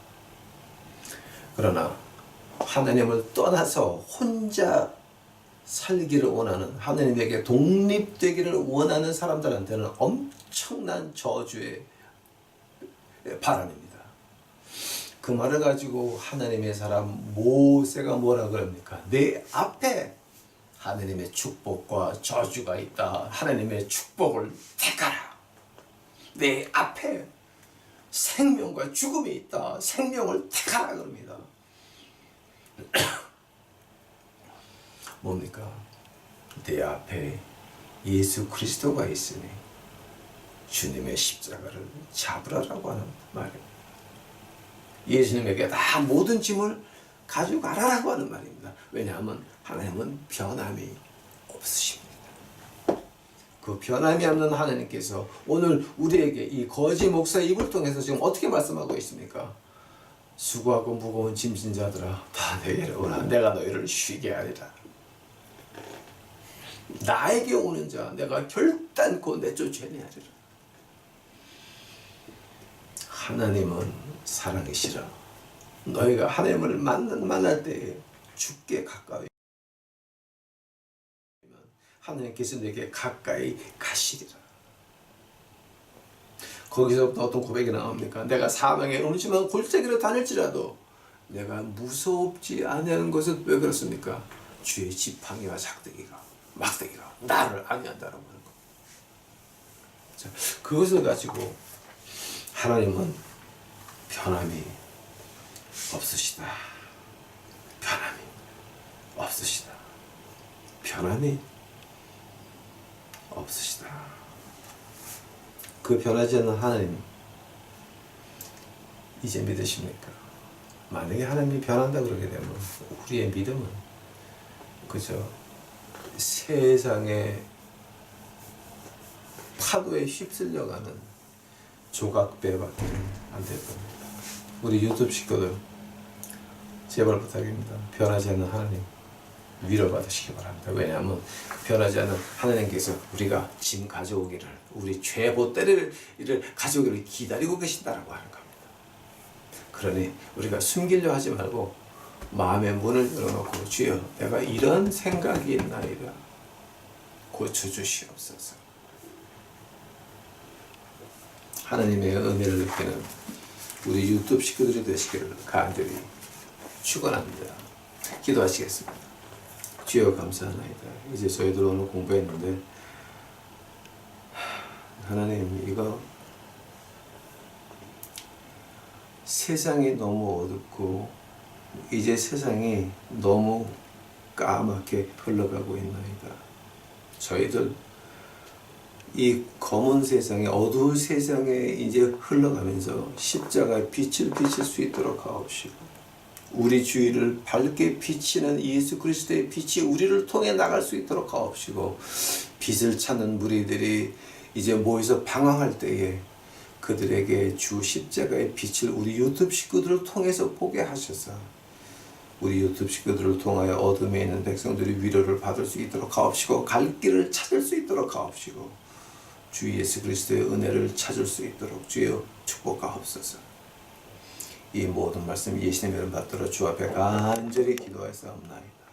그러나 하나님을 떠나서 혼자 살기를 원하는, 하나님에게 독립되기를 원하는 사람들한테는 엄청난 저주의 바람입니다. 그 말을 가지고 하나님의 사람 모세가 뭐라 그럽니까? 내 앞에 하나님의 축복과 저주가 있다. 하나님의 축복을 택하라. 내 앞에 생명과 죽음이 있다. 생명을 택하라 그럽니다. 뭡니까? 내 앞에 예수 그리스도가 있으니 주님의 십자가를 잡으라라고 하는 말입니다. 예수님에게 다 모든 짐을 가져가라라고 하는 말입니다. 왜냐하면 하나님은 변함이 없으십니다. 그 변함이 없는 하나님께서 오늘 우리에게 이 거지 목사 입을 통해서 지금 어떻게 말씀하고 있습니까? 수고하고 무거운 짐진 자들아 다 내게로 오라. 내가 너희를 쉬게 하리라. 나에게 오는 자 내가 결단코 내쫓아내 하리라. 하나님은 사랑이시라. 너희가 하나님을 만날 때에 죽게 가까이 하나님께서 내게 가까이 가시리라. 거기서부터 어떤 고백이 나옵니까? 내가 사망의 음침한 골짜기로 다닐지라도 내가 무섭지 않은 것은 왜 그렇습니까? 주의 지팡이와 막대기가 나를 안위한다라고 하는 것. 자, 그것을 가지고 하나님은 변함이 없으시다. 변함이 없으시다. 변함이 없으시다. 그 변하지 않는 하나님 이제 믿으십니까? 만약에 하나님이 변한다 그러게 되면 우리의 믿음은 그저 세상의 파도에 휩쓸려가는 조각배밖에 안 될 겁니다. 우리 유튜브 식구들 제발 부탁입니다. 변하지 않는 하나님 위로받으시기 바랍니다. 왜냐하면 변하지 않는 하나님께서 우리가 짐 가져오기를, 우리 죄 보따리를 가져오기를 기다리고 계신다라고 하는 겁니다. 그러니 우리가 숨기려 하지 말고 마음의 문을 열어놓고 주여 내가 이런 생각이 있나이다 고쳐주시옵소서. 하나님의 은혜를 느끼는 우리 유튜브 식구들이 되시기를 간절히 축원합니다. 기도하시겠습니다. 주여 감사하나이다. 이제 저희들 오늘 공부했는데 하나님 이거 세상이 너무 어둡고 이제 세상이 너무 까맣게 흘러가고 있나이다. 저희들 이 검은 세상에 어두운 세상에 이제 흘러가면서 십자가의 빛을 비칠 수 있도록 하옵시고 우리 주위를 밝게 비치는 예수 그리스도의 빛이 우리를 통해 나갈 수 있도록 하옵시고 빛을 찾는 무리들이 이제 모여서 방황할 때에 그들에게 주 십자가의 빛을 우리 유튜브 식구들을 통해서 보게 하셔서 우리 유튜브 식구들을 통하여 어둠에 있는 백성들이 위로를 받을 수 있도록 하옵시고 갈 길을 찾을 수 있도록 하옵시고 주 예수 그리스도의 은혜를 찾을 수 있도록 주여 축복하옵소서. 이 모든 말씀 예수님의 이름 받들어 주 앞에 간절히 기도하였사옵나이다.